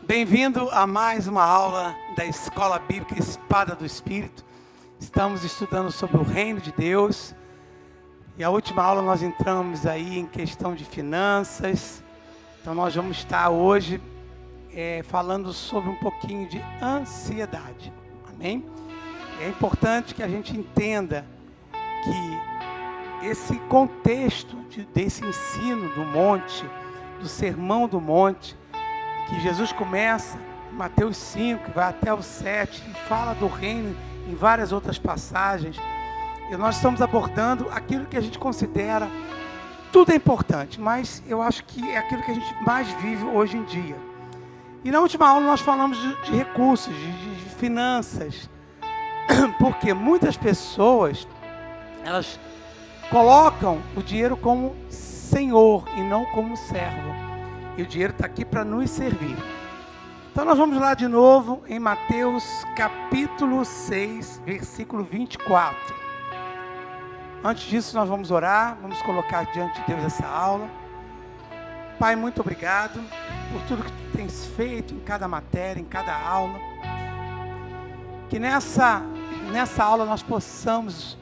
Bem-vindo a mais uma aula da Escola Bíblica Espada do Espírito. Estamos estudando sobre o Reino de Deus. E a última aula nós entramos aí em questão de finanças. Então nós vamos estar hoje falando sobre um pouquinho de ansiedade. Amém? É importante que a gente entenda que esse contexto desse ensino do monte, do sermão do monte, que Jesus começa em Mateus 5, vai até o 7, e fala do reino em várias outras passagens. E nós estamos abordando aquilo que a gente considera, tudo é importante, mas eu acho que é aquilo que a gente mais vive hoje em dia. E na última aula nós falamos de recursos, de finanças, porque muitas pessoas, elas colocam o dinheiro como senhor e não como servo. E o dinheiro está aqui para nos servir. Então nós vamos lá de novo em Mateus capítulo 6, versículo 24. Antes disso nós vamos orar, vamos colocar diante de Deus essa aula. Pai, muito obrigado por tudo que tu tens feito em cada matéria, em cada aula. Que nessa aula nós possamos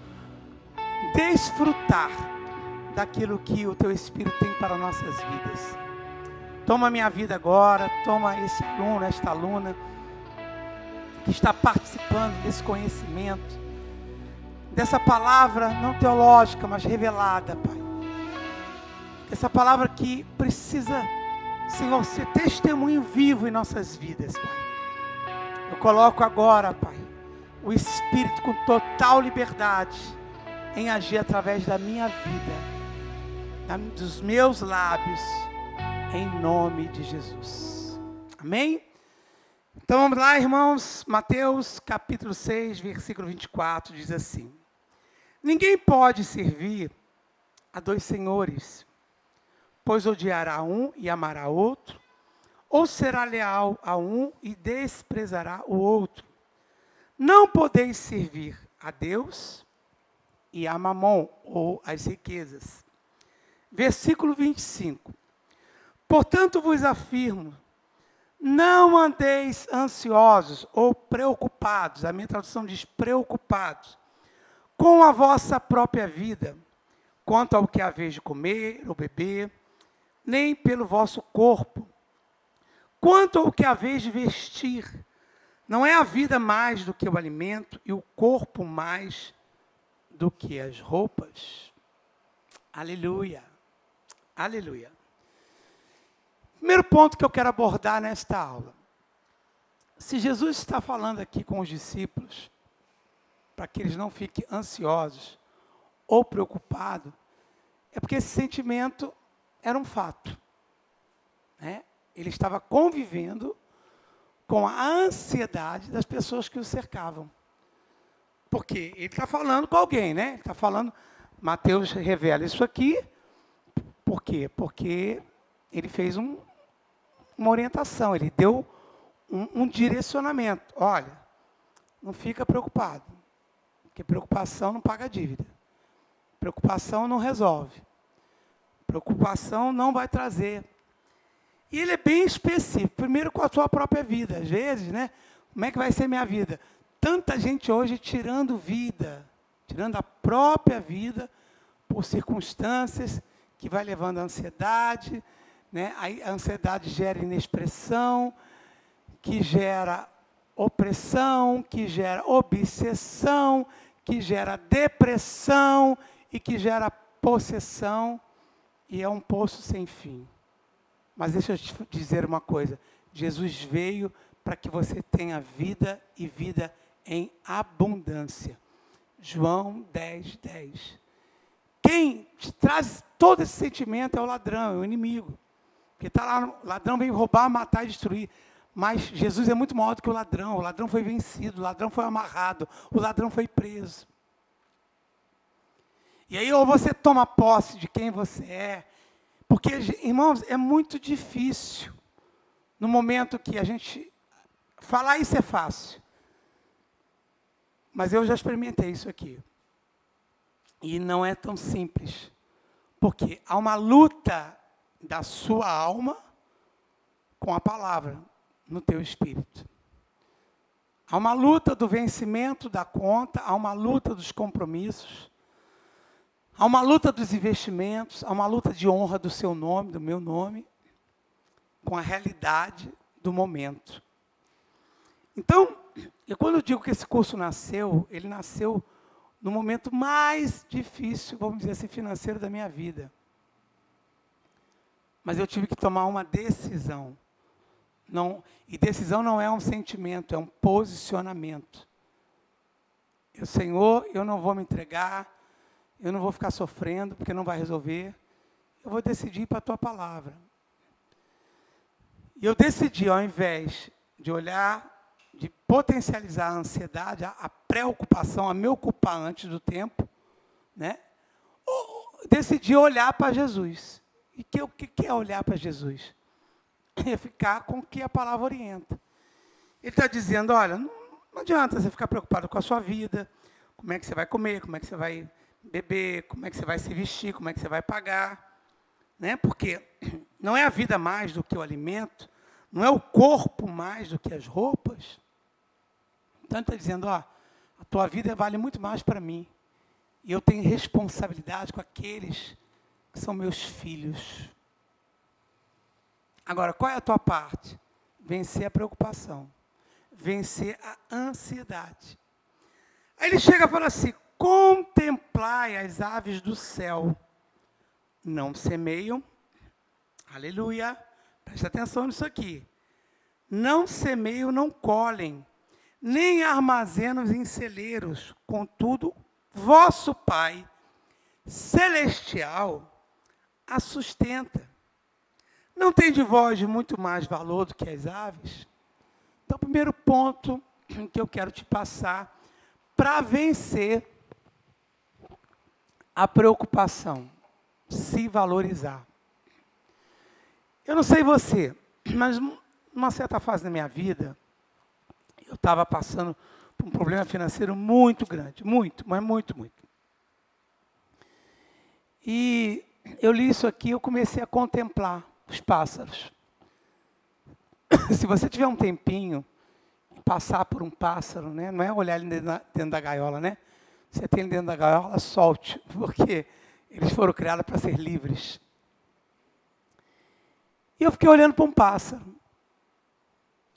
desfrutar daquilo que o teu Espírito tem para nossas vidas. Toma a minha vida agora, toma esse aluno, esta aluna que está participando desse conhecimento, dessa palavra não teológica, mas revelada, Pai. Essa palavra que precisa, Senhor, ser testemunho vivo em nossas vidas, Pai. Eu coloco agora, Pai, o Espírito com total liberdade em agir através da minha vida, dos meus lábios, em nome de Jesus. Amém? Então vamos lá, irmãos. Mateus capítulo 6, versículo 24, diz assim: Ninguém pode servir a dois senhores, pois odiará um e amará outro, ou será leal a um e desprezará o outro. Não podeis servir a Deus e a Mamon, ou as riquezas. Versículo 25. Portanto vos afirmo, não andeis ansiosos ou preocupados, a minha tradução diz preocupados, com a vossa própria vida, quanto ao que haveis de comer ou beber, nem pelo vosso corpo, quanto ao que haveis de vestir. Não é a vida mais do que o alimento e o corpo mais do que as roupas? Aleluia, aleluia. Primeiro ponto que eu quero abordar nesta aula. Se Jesus está falando aqui com os discípulos, para que eles não fiquem ansiosos ou preocupados, é porque esse sentimento era um fato, né? Ele estava convivendo com a ansiedade das pessoas que o cercavam. Porque ele está falando com alguém, né? Ele está falando, Mateus revela isso aqui. Por quê? Porque ele fez uma orientação, ele deu um direcionamento. Olha, não fica preocupado, porque preocupação não paga dívida. Preocupação não resolve. Preocupação não vai trazer. E ele é bem específico, primeiro com a sua própria vida. Às vezes, né? Como é que vai ser minha vida? Tanta gente hoje tirando vida, tirando a própria vida por circunstâncias que vai levando à ansiedade, né? A ansiedade gera inexpressão, que gera opressão, que gera obsessão, que gera depressão e que gera possessão, e é um poço sem fim. Mas deixa eu te dizer uma coisa, Jesus veio para que você tenha vida e vida em abundância. João 10, 10. Quem te traz todo esse sentimento é o ladrão, é o inimigo. Porque está lá, o ladrão veio roubar, matar e destruir. Mas Jesus é muito maior do que o ladrão foi vencido, o ladrão foi amarrado, o ladrão foi preso. E aí ou você toma posse de quem você é, porque, irmãos, é muito difícil, no momento que a gente, falar isso é fácil, mas eu já experimentei isso aqui, e não é tão simples, porque há uma luta da sua alma com a palavra. no teu espírito. Há uma luta do vencimento da conta, há uma luta dos compromissos, há uma luta dos investimentos, há uma luta de honra do seu nome, do meu nome, com a realidade do momento. Então, quando eu digo que esse curso nasceu, ele nasceu no momento mais difícil, vamos dizer assim, financeiro da minha vida. Mas eu tive que tomar uma decisão. E decisão não é um sentimento, é um posicionamento. Senhor, eu não vou me entregar, eu não vou ficar sofrendo, porque não vai resolver. Eu vou decidir para a tua palavra. E eu decidi, ao invés de olhar, de potencializar a ansiedade, a preocupação, a me ocupar antes do tempo, né? Decidi olhar para Jesus. E o que é olhar para Jesus? É ficar com o que a palavra orienta. Ele está dizendo, olha, não adianta você ficar preocupado com a sua vida, como é que você vai comer, como é que você vai beber, como é que você vai se vestir, como é que você vai pagar. Né? Porque não é a vida mais do que o alimento, não é o corpo mais do que as roupas. Então, ele está dizendo, ó, a tua vida vale muito mais para mim. E eu tenho responsabilidade com aqueles que são meus filhos. Agora, qual é a tua parte? Vencer a preocupação. Vencer a ansiedade. Aí ele chega e fala assim, contemplai as aves do céu. Não semeiam. Aleluia. Presta atenção nisso aqui. Não semeiam, não colhem, nem armazenam em celeiros. Contudo, vosso Pai celestial a sustenta. Não tem de vós muito mais valor do que as aves? Então, o primeiro ponto que eu quero te passar para vencer a preocupação, se valorizar. Eu não sei você, mas numa certa fase da minha vida, eu estava passando por um problema financeiro muito grande, muito. E eu li isso aqui, eu comecei a contemplar os pássaros. Se você tiver um tempinho, passar por um pássaro, né? Não é olhar ele dentro da gaiola, né? Você tem ele dentro da gaiola, solte, porque eles foram criados para ser livres. E eu fiquei olhando para um pássaro.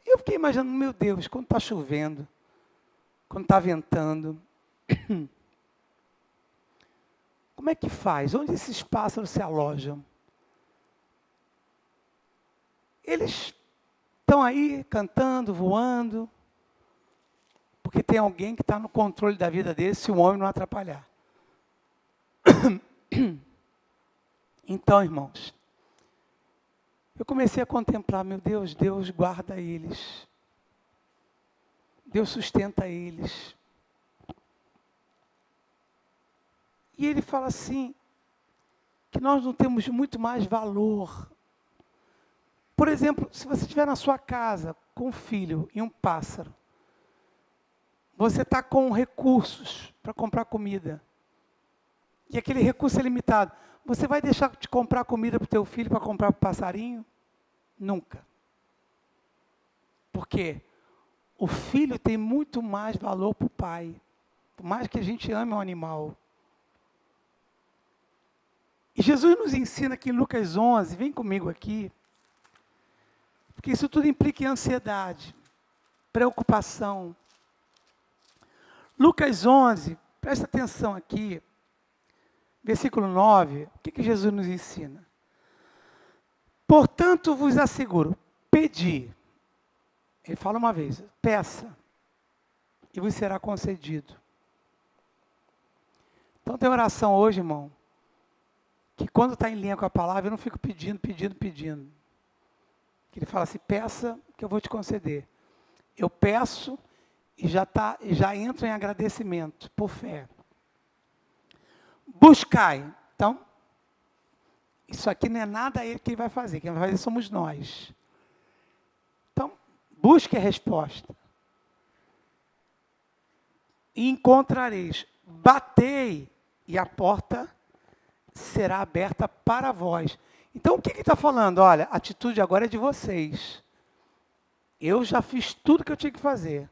E eu fiquei imaginando, meu Deus, quando está chovendo, quando está ventando, como é que faz? Onde esses pássaros se alojam? Eles estão aí cantando, voando, porque tem alguém que está no controle da vida deles, se o homem não atrapalhar. Então, irmãos, eu comecei a contemplar, meu Deus, Deus guarda eles. Deus sustenta eles. E ele fala assim, que nós não temos muito mais valor. Por exemplo, se você estiver na sua casa com um filho e um pássaro, você está com recursos para comprar comida, e aquele recurso é limitado, você vai deixar de comprar comida para o teu filho para comprar para o passarinho? Nunca. Porque o filho tem muito mais valor para o pai, por mais que a gente ame um animal. E Jesus nos ensina aqui em Lucas 11, vem comigo aqui, porque isso tudo implica em ansiedade, preocupação. Lucas 11, presta atenção aqui, versículo 9, o que Jesus nos ensina? Portanto, vos asseguro, pedi, ele fala uma vez, peça, e vos será concedido. Então tem oração hoje, irmão, que quando está em linha com a palavra, eu não fico pedindo. Ele fala assim, peça que eu vou te conceder. Eu peço e já entro em agradecimento, por fé. Buscai. Então, isso aqui não é nada ele que vai fazer. Quem vai fazer somos nós. Então, busque a resposta. E encontrareis. Batei e a porta será aberta para vós. Então, o que ele está falando? Olha, a atitude agora é de vocês. Eu já fiz tudo que eu tinha que fazer.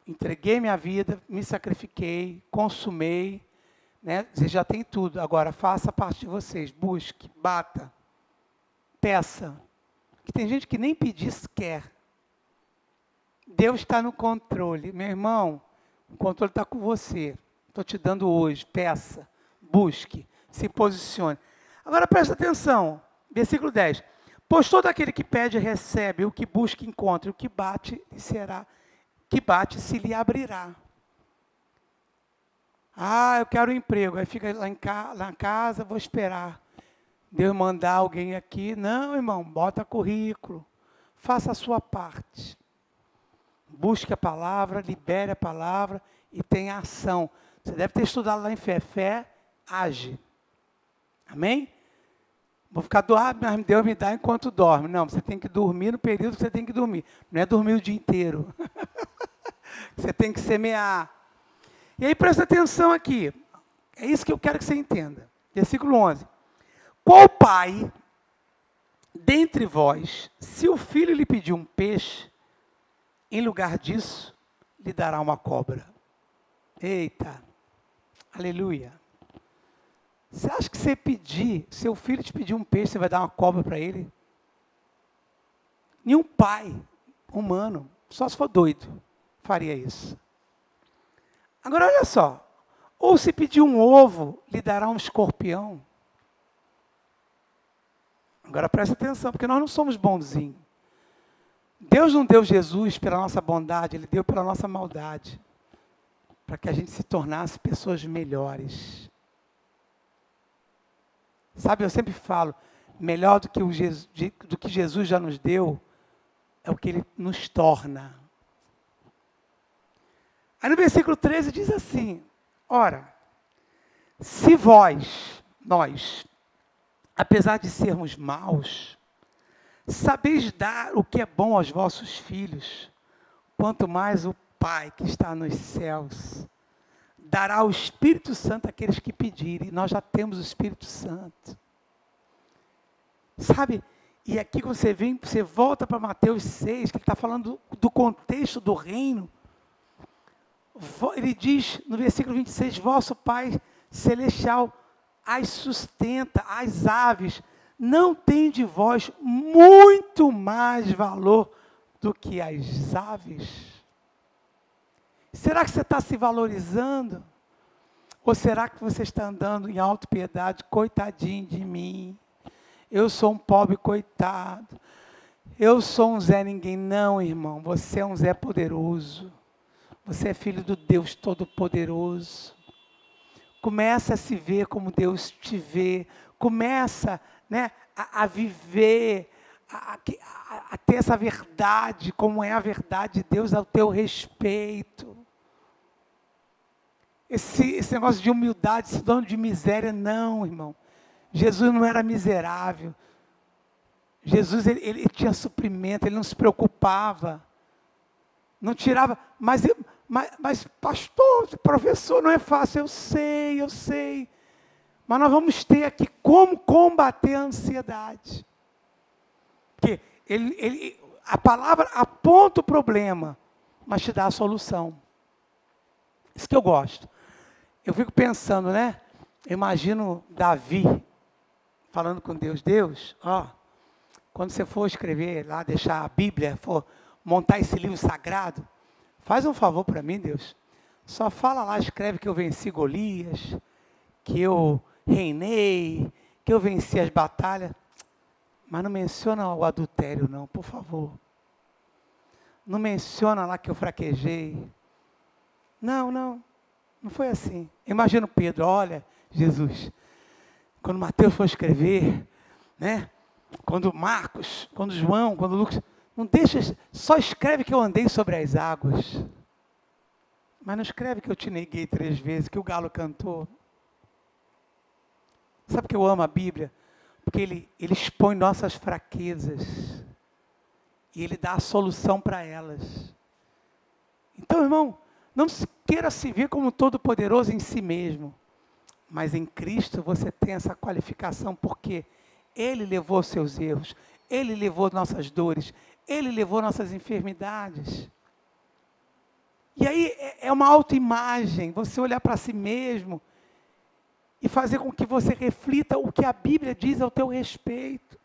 Entreguei minha vida, me sacrifiquei, consumei, né? Você já tem tudo. Agora, faça a parte de vocês. Busque, bata, peça. Que tem gente que nem pedir quer. Deus está no controle. Meu irmão, o controle está com você. Estou te dando hoje. Peça, busque, se posicione. Agora presta atenção. Versículo 10. Pois todo aquele que pede recebe, o que busca encontra, o que bate se lhe abrirá. Ah, eu quero um emprego. Aí fica lá em casa, vou esperar Deus mandar alguém aqui. Não, irmão, bota currículo. Faça a sua parte. Busque a palavra, libere a palavra e tenha ação. Você deve ter estudado lá em fé. Fé age. Amém? Vou ficar doado, mas Deus me dá enquanto dorme. Não, você tem que dormir no período que você tem que dormir. Não é dormir o dia inteiro. Você tem que semear. E aí presta atenção aqui. É isso que eu quero que você entenda. Versículo 11. Qual pai, dentre vós, se o filho lhe pedir um peixe, em lugar disso, lhe dará uma cobra? Eita, aleluia. Você acha que você pedir, seu filho te pedir um peixe, você vai dar uma cobra para ele? Nenhum pai humano, só se for doido, faria isso. Agora olha só, ou se pedir um ovo, lhe dará um escorpião. Agora presta atenção, porque nós não somos bonzinhos. Deus não deu Jesus pela nossa bondade, Ele deu pela nossa maldade. Para que a gente se tornasse pessoas melhores. Sabe, eu sempre falo, melhor do que Jesus já nos deu, é o que Ele nos torna. Aí no versículo 13 diz assim, ora, se nós, apesar de sermos maus, sabeis dar o que é bom aos vossos filhos, quanto mais o Pai que está nos céus dará o Espírito Santo àqueles que pedirem. Nós já temos o Espírito Santo. Sabe? E aqui você volta para Mateus 6, que ele está falando do contexto do reino. Ele diz no versículo 26, vosso Pai Celestial as sustenta, as aves, não tem de vós muito mais valor do que as aves? Será que você está se valorizando? Ou será que você está andando em autopiedade? Coitadinho de mim. Eu sou um pobre coitado. Eu sou um Zé ninguém. Não, irmão. Você é um Zé poderoso. Você é filho do Deus Todo-Poderoso. Começa a se ver como Deus te vê. Começa, né, a viver, a ter essa verdade, como é a verdade de Deus ao teu respeito. Esse negócio de humildade, esse dono de miséria, não, irmão. Jesus não era miserável. Jesus, ele tinha suprimento, ele não se preocupava. Não tirava, mas pastor, professor, não é fácil, eu sei. Mas nós vamos ter aqui como combater a ansiedade. Porque a palavra aponta o problema, mas te dá a solução. Isso que eu gosto. Eu fico pensando, né? Eu imagino Davi falando com Deus. Deus, ó, quando você for escrever lá, deixar a Bíblia, for montar esse livro sagrado, faz um favor para mim, Deus. Só fala lá, escreve que eu venci Golias, que eu reinei, que eu venci as batalhas. Mas não menciona o adultério, não, por favor. Não menciona lá que eu fraquejei. Não foi assim. Imagina Pedro, olha, Jesus, quando Mateus for escrever, né? Quando Marcos, quando João, quando Lucas, não deixa, só escreve que eu andei sobre as águas. Mas não escreve que eu te neguei 3 vezes, que o galo cantou. Sabe que eu amo a Bíblia? Porque ele expõe nossas fraquezas. E ele dá a solução para elas. Então, irmão, não queira se ver como todo-poderoso em si mesmo. Mas em Cristo você tem essa qualificação, porque Ele levou seus erros, Ele levou nossas dores, Ele levou nossas enfermidades. E aí é uma autoimagem, você olhar para si mesmo e fazer com que você reflita o que a Bíblia diz ao teu respeito.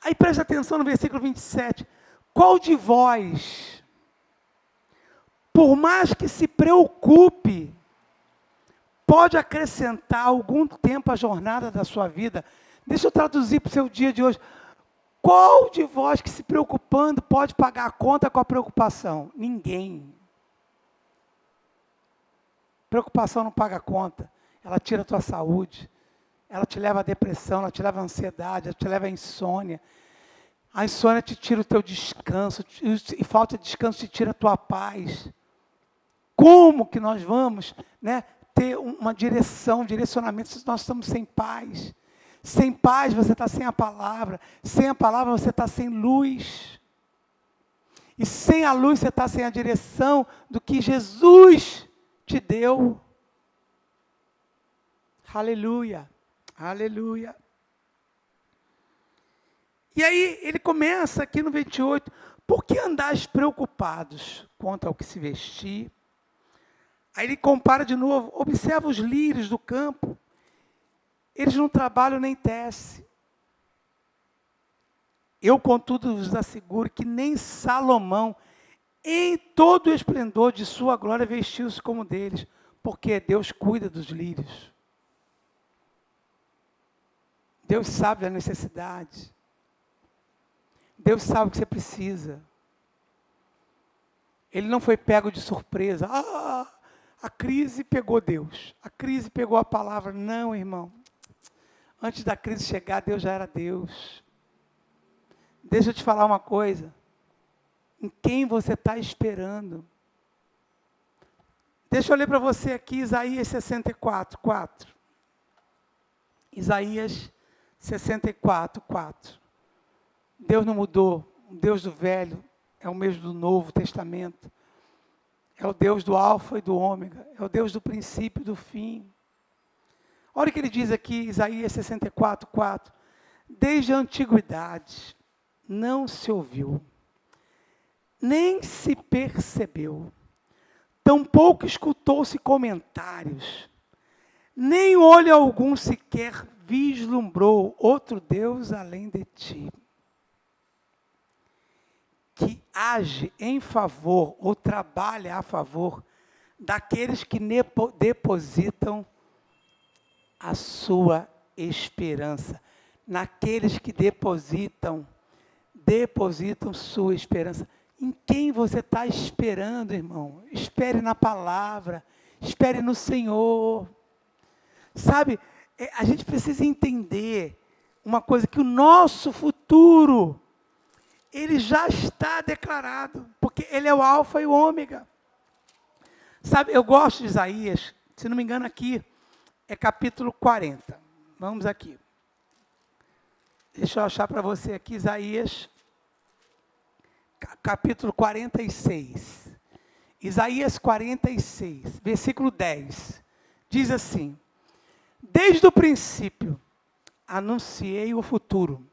Aí preste atenção no versículo 27. Qual de vós, por mais que se preocupe, pode acrescentar algum tempo à jornada da sua vida? Deixa eu traduzir para o seu dia de hoje. Qual de vós que se preocupando pode pagar a conta com a preocupação? Ninguém. Preocupação não paga a conta. Ela tira a tua saúde. Ela te leva à depressão, ela te leva à ansiedade, ela te leva à insônia. A insônia te tira o teu descanso, e falta de descanso te tira a tua paz. Como que nós vamos, né, ter uma direção, um direcionamento, se nós estamos sem paz? Sem paz você está sem a palavra. Sem a palavra você está sem luz. E sem a luz você está sem a direção do que Jesus te deu. Aleluia, aleluia. E aí ele começa aqui no 28. Por que andais preocupados quanto ao que se vestir? Aí ele compara de novo. Observa os lírios do campo. Eles não trabalham nem tecem. Eu, contudo, vos asseguro que nem Salomão, em todo o esplendor de sua glória, vestiu-se como deles, porque Deus cuida dos lírios. Deus sabe da necessidade. Deus sabe o que você precisa. Ele não foi pego de surpresa. A crise pegou Deus. A crise pegou a palavra. Não, irmão. Antes da crise chegar, Deus já era Deus. Deixa eu te falar uma coisa. Em quem você está esperando? Deixa eu ler para você aqui Isaías 64, 4. Isaías 64, 4. Deus não mudou. O Deus do Velho é o mesmo do Novo Testamento. É o Deus do Alfa e do Ômega. É o Deus do princípio e do fim. Olha o que ele diz aqui, Isaías 64, 4. Desde a antiguidade não se ouviu, nem se percebeu, tampouco escutou-se comentários, nem olho algum sequer vislumbrou outro Deus além de ti, que age em favor ou trabalha a favor daqueles que depositam a sua esperança, naqueles que depositam sua esperança. Em quem você está esperando, irmão? Espere na palavra, espere no Senhor. Sabe, a gente precisa entender uma coisa, que o nosso futuro, ele já está declarado, porque ele é o alfa e o ômega. Sabe, eu gosto de Isaías, se não me engano aqui, é capítulo 40. Vamos aqui. Deixa eu achar para você aqui, Isaías, capítulo 46. Isaías 46, versículo 10. Diz assim: desde o princípio, anunciei o futuro.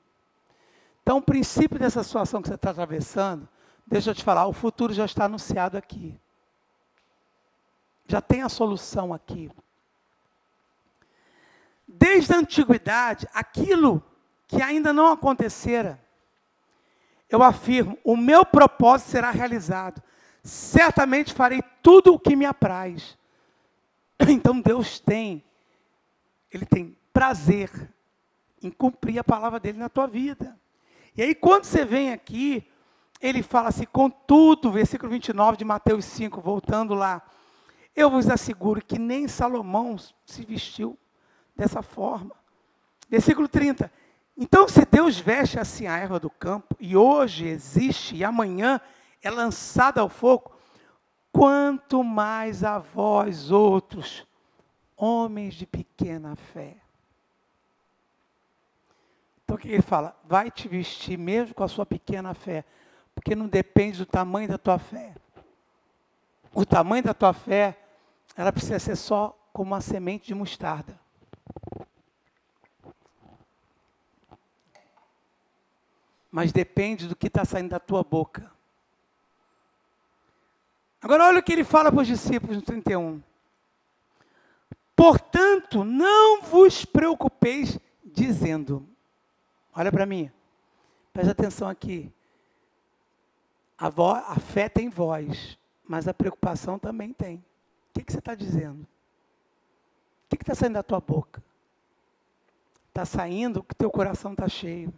Então, o princípio dessa situação que você está atravessando, deixa eu te falar, o futuro já está anunciado aqui. Já tem a solução aqui. Desde a antiguidade, aquilo que ainda não acontecera, eu afirmo, o meu propósito será realizado. Certamente farei tudo o que me apraz. Então Deus Ele tem prazer em cumprir a palavra dele na tua vida. E aí quando você vem aqui, ele fala assim, contudo, versículo 29 de Mateus 5, voltando lá, eu vos asseguro que nem Salomão se vestiu dessa forma. Versículo 30. Então, se Deus veste assim a erva do campo, e hoje existe, e amanhã é lançada ao fogo, quanto mais a vós outros, homens de pequena fé. Então, o que ele fala? Vai te vestir mesmo com a sua pequena fé, porque não depende do tamanho da tua fé. O tamanho da tua fé, ela precisa ser só como uma semente de mostarda. mas depende do que está saindo da tua boca. Agora olha o que ele fala para os discípulos no 31. Portanto, não vos preocupeis dizendo. Olha para mim. Preste atenção aqui. A fé tem voz, mas a preocupação também tem. O que você está dizendo? O que está saindo da tua boca? Está saindo que teu coração está cheio.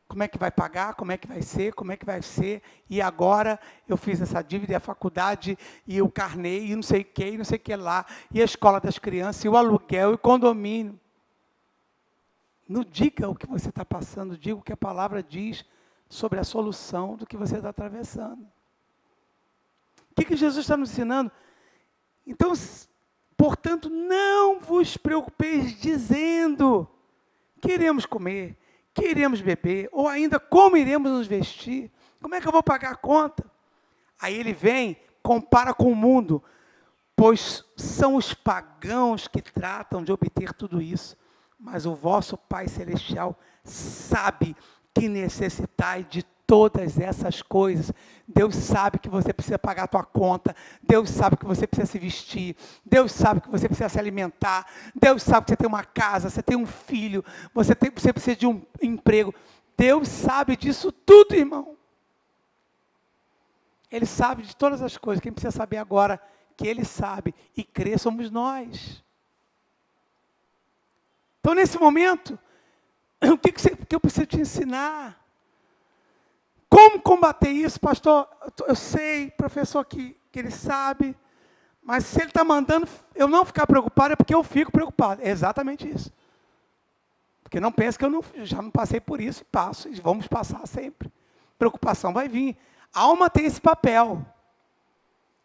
Como é que vai pagar? Como é que vai ser? Como é que vai ser? E agora eu fiz essa dívida, e a faculdade, e o carnê, e não sei o que, e não sei o que lá, e a escola das crianças, e o aluguel, e o condomínio. Não diga o que você está passando, diga o que a palavra diz sobre a solução do que você está atravessando. O que Jesus está nos ensinando? Então, portanto, não vos preocupeis dizendo, queremos comer, queremos beber, ou ainda como iremos nos vestir, como é que eu vou pagar a conta? Aí ele vem, compara com o mundo, pois são os pagãos que tratam de obter tudo isso, mas o vosso Pai Celestial sabe que necessitai de todas essas coisas. Deus sabe que você precisa pagar a tua conta, Deus sabe que você precisa se vestir, Deus sabe que você precisa se alimentar, Deus sabe que você tem uma casa, você tem um filho, você precisa de um emprego. Deus sabe disso tudo, irmão. Ele sabe de todas as coisas. Quem precisa saber agora que Ele sabe e crer somos nós. Então, nesse momento, o que eu preciso te ensinar? Como combater isso, pastor? Eu sei, professor, que ele sabe, mas se ele está mandando eu não ficar preocupado, é porque eu fico preocupado. É exatamente isso. Porque não pense que eu já não passei por isso e passo, e vamos passar sempre. Preocupação vai vir. A alma tem esse papel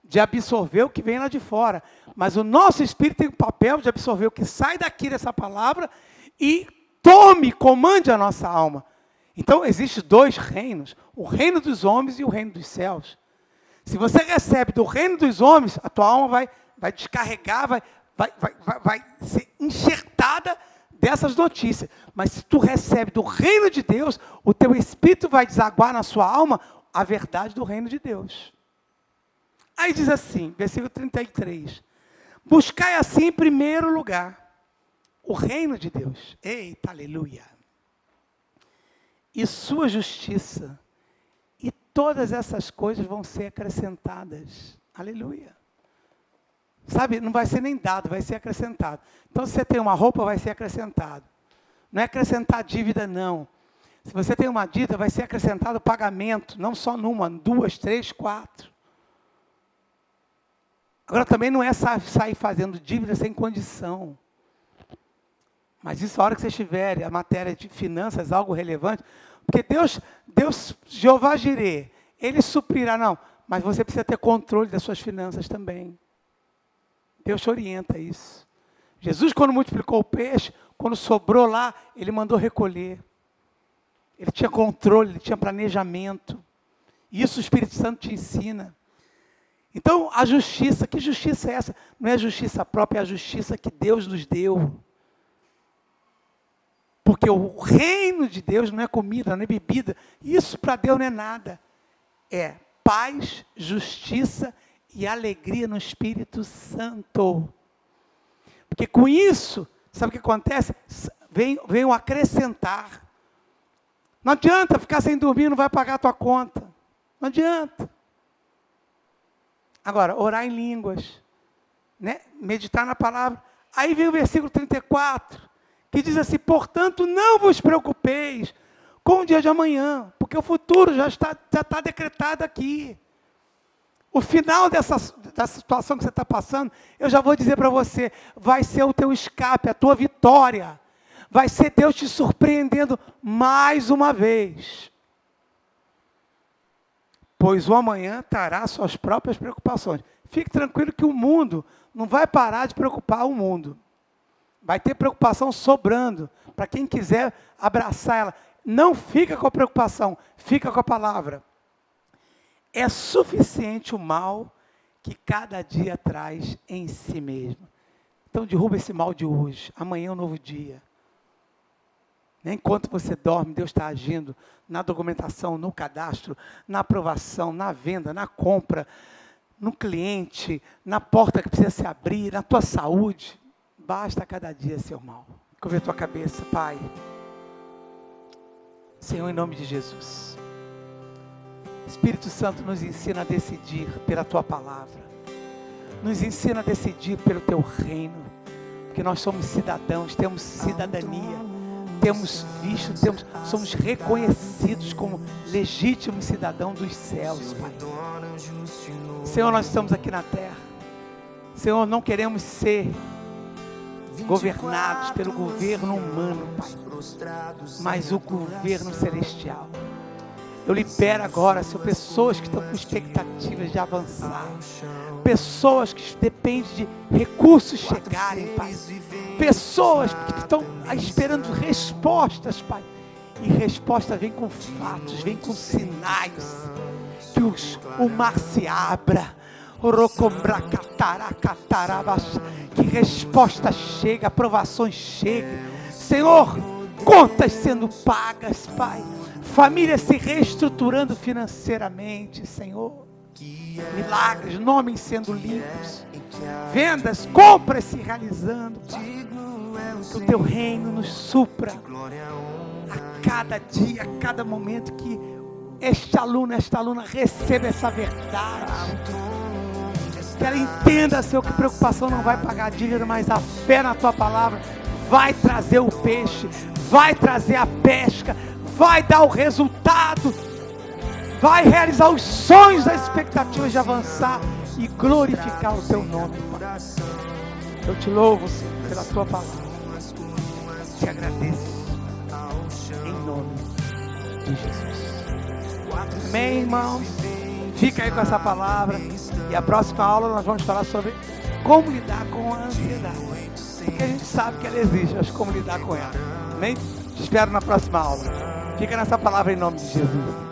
de absorver o que vem lá de fora, mas o nosso espírito tem o papel de absorver o que sai daqui dessa palavra e comande a nossa alma. Então, existem dois reinos, o reino dos homens e o reino dos céus. Se você recebe do reino dos homens, a tua alma vai descarregar, vai ser enxertada dessas notícias. Mas se tu recebe do reino de Deus, o teu espírito vai desaguar na sua alma a verdade do reino de Deus. Aí diz assim, versículo 33. Buscai assim em primeiro lugar o reino de Deus. Eita, aleluia. E sua justiça. E todas essas coisas vão ser acrescentadas. Aleluia. Sabe, não vai ser nem dado, vai ser acrescentado. Então, se você tem uma roupa, vai ser acrescentado. Não é acrescentar dívida, não. Se você tem uma dívida, vai ser acrescentado pagamento. Não só numa, 2, 3, 4. Agora, também não é sair fazendo dívida sem condição. Mas isso, a hora que vocês tiverem a matéria de finanças, algo relevante, porque Deus, Jeová Jireh, Ele suprirá, não, mas você precisa ter controle das suas finanças também. Deus te orienta a isso. Jesus, quando multiplicou o peixe, quando sobrou lá, Ele mandou recolher. Ele tinha controle, Ele tinha planejamento. Isso o Espírito Santo te ensina. Então, a justiça, que justiça é essa? Não é a justiça própria, é a justiça que Deus nos deu. Porque o reino de Deus não é comida, não é bebida. Isso para Deus não é nada. É paz, justiça e alegria no Espírito Santo. Porque com isso, sabe o que acontece? Vem o acrescentar. Não adianta ficar sem dormir, não vai pagar a tua conta. Não adianta. Agora, orar em línguas, né? Meditar na palavra. Aí vem o versículo 34, que diz assim, portanto, não vos preocupeis com o dia de amanhã, porque o futuro já está decretado aqui. O final dessa situação que você está passando, eu já vou dizer para você, vai ser o teu escape, a tua vitória. Vai ser Deus te surpreendendo mais uma vez. Pois o amanhã trará suas próprias preocupações. Fique tranquilo que o mundo não vai parar de preocupar o mundo. Vai ter preocupação sobrando, para quem quiser abraçar ela. Não fica com a preocupação, fica com a palavra. É suficiente o mal que cada dia traz em si mesmo. Então derruba esse mal de hoje, amanhã é um novo dia. Enquanto você dorme, Deus está agindo na documentação, no cadastro, na aprovação, na venda, na compra, no cliente, na porta que precisa se abrir, na tua saúde. Basta cada dia, seu mal. Curva a tua cabeça, Pai. Senhor, em nome de Jesus. Espírito Santo nos ensina a decidir pela tua palavra. Nos ensina a decidir pelo teu reino. Porque nós somos cidadãos, temos cidadania. Temos visto, somos reconhecidos como legítimos cidadãos dos céus, Pai. Senhor, nós estamos aqui na terra. Senhor, não queremos ser governados pelo governo humano, Pai, mas o governo celestial. Eu libero agora, Senhor, pessoas que estão com expectativas de avançar, pessoas que dependem de recursos chegarem, Pai, pessoas que estão esperando respostas, Pai, e resposta vem com fatos, vem com sinais, que o mar se abra, que resposta chega, aprovações cheguem, Senhor, contas sendo pagas, Pai, famílias se reestruturando financeiramente, Senhor, milagres, nomes sendo limpos, vendas, compras se realizando, Pai, que o teu reino nos supra a cada dia, a cada momento, que esta aluna receba essa verdade, que ela entenda, Senhor, que preocupação não vai pagar dívida, mas a fé na tua palavra vai trazer o peixe, vai trazer a pesca, vai dar o resultado, vai realizar os sonhos, as expectativas de avançar e glorificar o teu nome, Pai. Eu te louvo, Senhor, pela tua palavra, te agradeço, em nome de Jesus. Amém, irmãos? Fica aí com essa palavra, e a próxima aula nós vamos falar sobre como lidar com a ansiedade, porque a gente sabe que ela existe, mas como lidar com ela. Amém? Te espero na próxima aula. Fica nessa palavra em nome de Jesus.